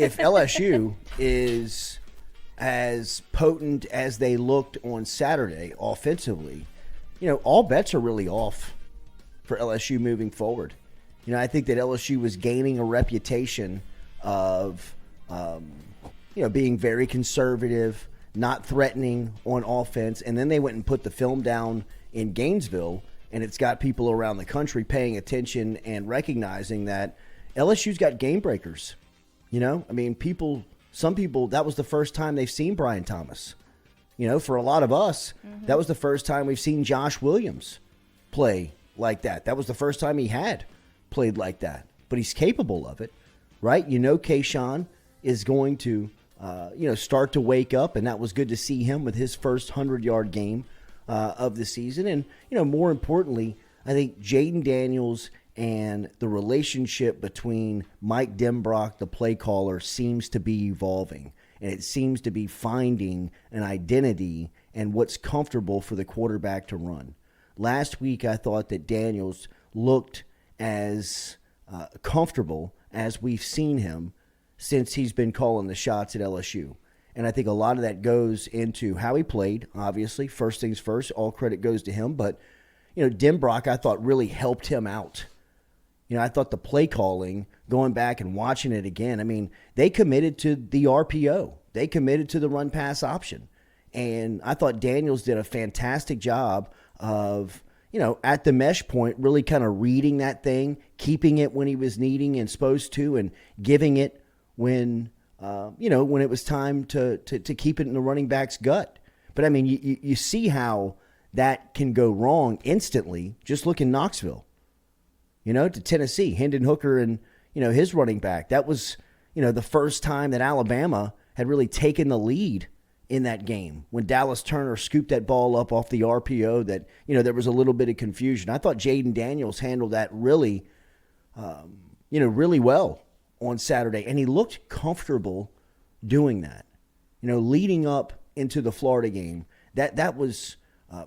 if LSU is as potent as they looked on Saturday offensively, all bets are really off for LSU moving forward. I think that LSU was gaining a reputation of, being very conservative, not threatening on offense, and then they went and put the film down in Gainesville, and it's got people around the country paying attention and recognizing that LSU's got game breakers. Some people, that was the first time they've seen Brian Thomas. For a lot of us, that was the first time we've seen Josh Williams play like that. That was the first time he had played like that. But he's capable of it, right? Kayshawn is going to, start to wake up, and that was good to see him with his first 100-yard game of the season. And, more importantly, I think Jayden Daniels and the relationship between Mike Denbrock, the play caller, seems to be evolving. And it seems to be finding an identity and what's comfortable for the quarterback to run. Last week, I thought that Daniels looked as comfortable as we've seen him since he's been calling the shots at LSU. And I think a lot of that goes into how he played, obviously. First things first, all credit goes to him. But, Denbrock, I thought, really helped him out. I thought the play calling, going back and watching it again, they committed to the RPO. They committed to the run-pass option. And I thought Daniels did a fantastic job of, at the mesh point, really kind of reading that thing, keeping it when he was needing and supposed to, and giving it when, when it was time to keep it in the running back's gut. But, you see how that can go wrong instantly. Just look in Knoxville. To Tennessee, Hendon Hooker and, his running back. That was, the first time that Alabama had really taken the lead in that game when Dallas Turner scooped that ball up off the RPO that, there was a little bit of confusion. I thought Jayden Daniels handled that really, really well on Saturday. And he looked comfortable doing that, leading up into the Florida game. That was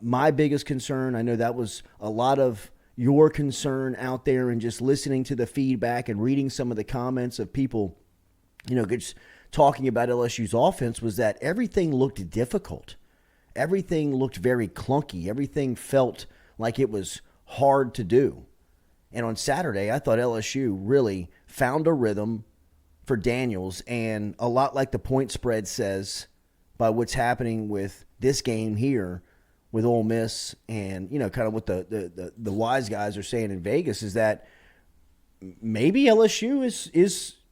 my biggest concern. I know that was a lot of your concern out there, and just listening to the feedback and reading some of the comments of people, just talking about LSU's offense, was that everything looked difficult. Everything looked very clunky. Everything felt like it was hard to do. And on Saturday, I thought LSU really found a rhythm for Daniels, and a lot like the point spread says by what's happening with this game here with Ole Miss, and kind of what the wise guys are saying in Vegas, is that maybe LSU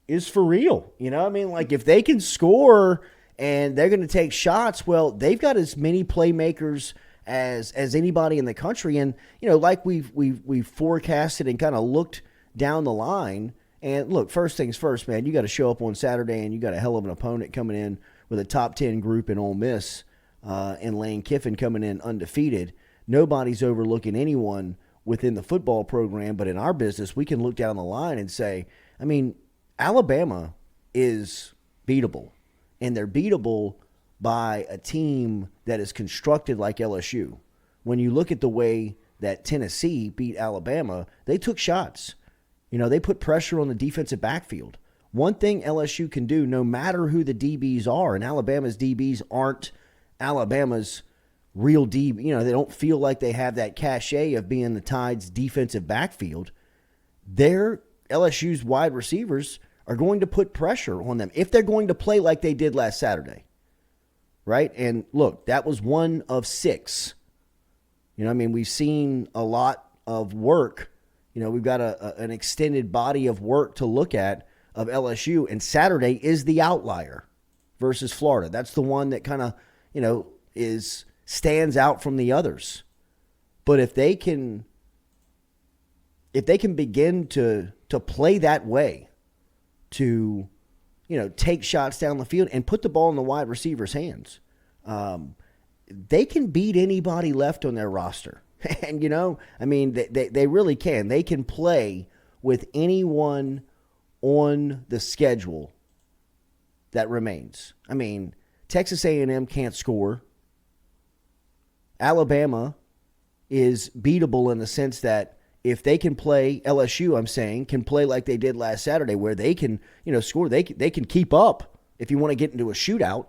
is for real. If they can score and they're going to take shots, well, they've got as many playmakers as anybody in the country. And like we've forecasted and kind of looked down the line. And look, first things first, man, you got to show up on Saturday, and you got a hell of an opponent coming in with a top 10 group in Ole Miss. And Lane Kiffin coming in undefeated. Nobody's overlooking anyone within the football program, but in our business, we can look down the line and say, Alabama is beatable, and they're beatable by a team that is constructed like LSU. When you look at the way that Tennessee beat Alabama, they took shots. They put pressure on the defensive backfield. One thing LSU can do, no matter who the DBs are, and Alabama's DBs aren't Alabama's real DB, they don't feel like they have that cachet of being the Tide's defensive backfield. Their LSU's wide receivers are going to put pressure on them if they're going to play like they did last Saturday, right? And look, that was one of 6. We've seen a lot of work. We've got an extended body of work to look at of LSU, and Saturday is the outlier versus Florida. That's the one that kind of stands out from the others. But if they can begin to play that way, to take shots down the field and put the ball in the wide receiver's hands, they can beat anybody left on their roster. And they really can. They can play with anyone on the schedule that remains. Texas A&M can't score. Alabama is beatable in the sense that if they can play, LSU, I'm saying, can play like they did last Saturday, where they can, score, they can keep up if you want to get into a shootout.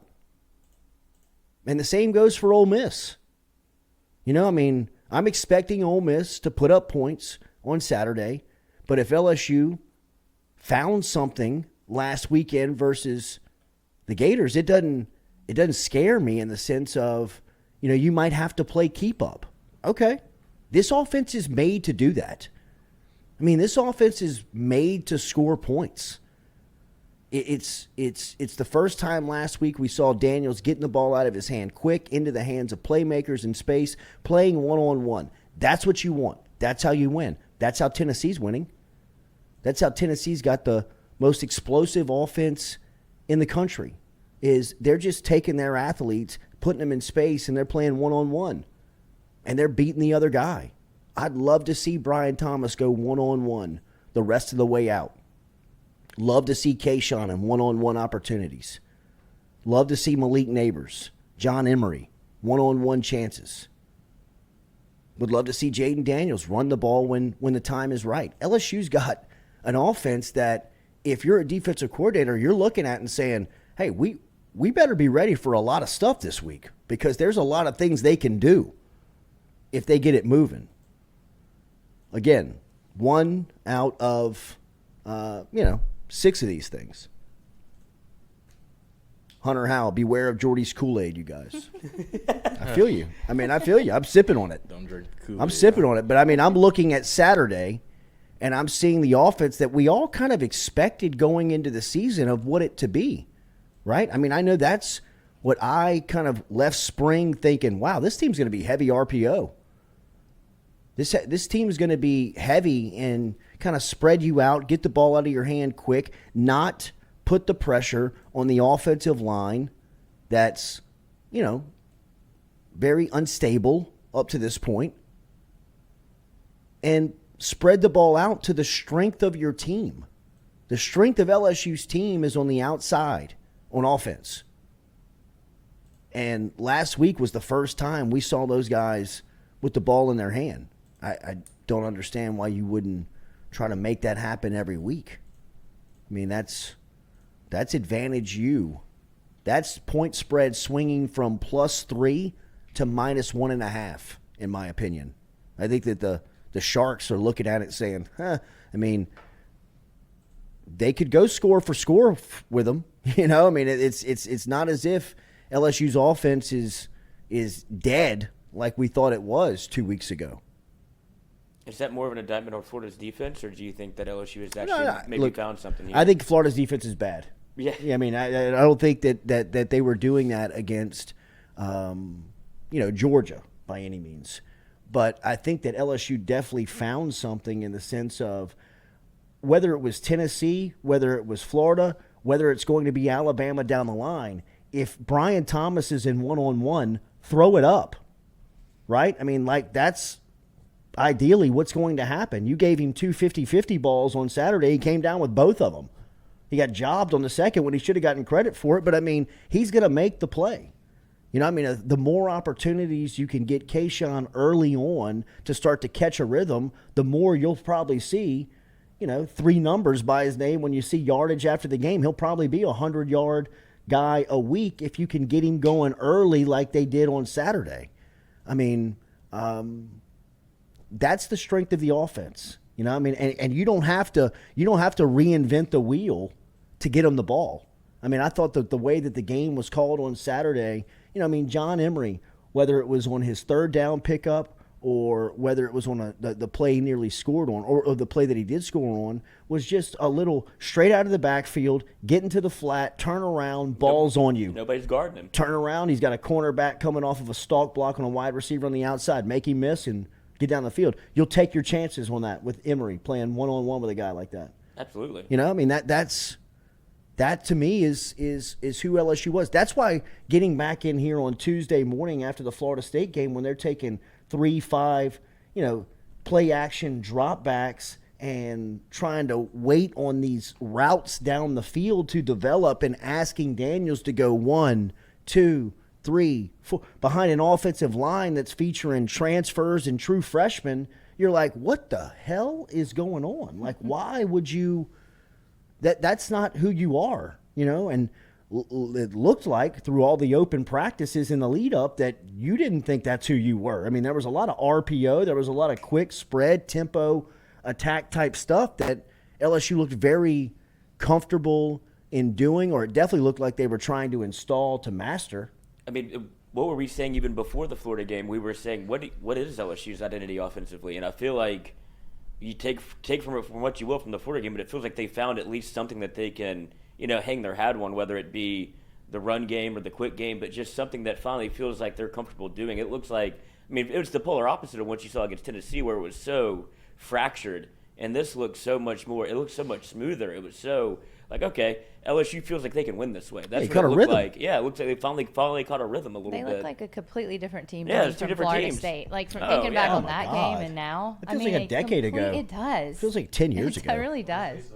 And the same goes for Ole Miss. I'm expecting Ole Miss to put up points on Saturday, but if LSU found something last weekend versus the Gators, it doesn't scare me in the sense of, you might have to play keep up. Okay. This offense is made to do that. This offense is made to score points. It's the first time last week we saw Daniels getting the ball out of his hand quick into the hands of playmakers in space, playing one-on-one. That's what you want. That's how you win. That's how Tennessee's winning. That's how Tennessee's got the most explosive offense in the country, is they're just taking their athletes, putting them in space, and they're playing one-on-one. And they're beating the other guy. I'd love to see Brian Thomas go one-on-one the rest of the way out. Love to see Kayshawn in one-on-one opportunities. Love to see Malik Neighbors, John Emery, one-on-one chances. Would love to see Jayden Daniels run the ball when the time is right. LSU's got an offense that if you're a defensive coordinator, you're looking at and saying, hey, we better be ready for a lot of stuff this week, because there's a lot of things they can do if they get it moving. Again, 1 out of, 6 of these things. Hunter Howell, beware of Jordy's Kool-Aid, you guys. I feel you. I feel you. I'm sipping on it. Don't drink Kool-Aid. I'm sipping on it. But, I'm looking at Saturday, and I'm seeing the offense that we all kind of expected going into the season of what it to be, right? I know that's what I kind of left spring thinking, wow, this team's going to be heavy RPO. This team is going to be heavy and kind of spread you out, get the ball out of your hand quick, not put the pressure on the offensive line that's, very unstable up to this point, and spread the ball out to the strength of your team. The strength of LSU's team is on the outside on offense. And last week was the first time we saw those guys with the ball in their hand. I don't understand why you wouldn't try to make that happen every week. That's advantage you. That's point spread swinging from +3 to -1.5, in my opinion. I think that the Sharks are looking at it saying, they could go score for score with them. It's not as if LSU's offense is dead like we thought it was 2 weeks ago. Is that more of an indictment on Florida's defense, or do you think that LSU has actually found something here? I think Florida's defense is bad. Yeah. I don't think that they were doing that against, Georgia by any means. But I think that LSU definitely found something in the sense of whether it was Tennessee, whether it was Florida, whether it's going to be Alabama down the line, if Brian Thomas is in one-on-one, throw it up, right? That's ideally what's going to happen. You gave him 2 50-50 balls on Saturday. He came down with both of them. He got jobbed on the second when he should have gotten credit for it, but, he's going to make the play. The more opportunities you can get Kayshawn early on to start to catch a rhythm, the more you'll probably see, 3 numbers by his name when you see yardage after the game. He'll probably be a 100-yard guy a week if you can get him going early like they did on Saturday. That's the strength of the offense. And you don't have to reinvent the wheel to get them the ball. I thought that the way that the game was called on Saturday, John Emery, whether it was on his third down pickup or whether it was on the play he nearly scored on or the play that he did score on, was just a little straight out of the backfield, get into the flat, turn around, balls on you. Nobody's guarding him. Turn around, he's got a cornerback coming off of a stalk block on a wide receiver on the outside, make him miss and get down the field. You'll take your chances on that with Emery playing one-on-one with a guy like that. Absolutely. That to me is who LSU was. That's why getting back in here on Tuesday morning after the Florida State game when they're taking 3-5, play action drop backs and trying to wait on these routes down the field to develop and asking Daniels to go 1, 2, 3, 4 behind an offensive line that's featuring transfers and true freshmen. you're like, what the hell is going on? Like, why would you? That's not who you are, you know. And it looked like through all the open practices in the lead up that you didn't think that's who you were. I mean, there was a lot of RPO, there was a lot of quick spread, tempo, attack type stuff that LSU looked very comfortable in doing, or it definitely looked like they were trying to install to master. I mean, what were we saying even before the Florida game? We were saying, what is LSU's identity offensively? And I feel like you take from what you will from the Florida game, but it feels like they found at least something that they can, you know, hang their hat on, whether it be the run game or the quick game, but just something that finally feels like they're comfortable doing. It looks like, I mean, it was the polar opposite of what you saw against Tennessee, where it was so fractured, and this looked so much more. It looked so much smoother. It was so like, okay, LSU feels like they can win this way. That's what it looked like. Yeah, it looks like they finally caught a rhythm a little bit. They look like a completely different team. Yeah, it's two from different Florida teams. State. Like from thinking back on that God. game and now, It feels like a decade ago. It does. It feels like 10 years ago. It really does.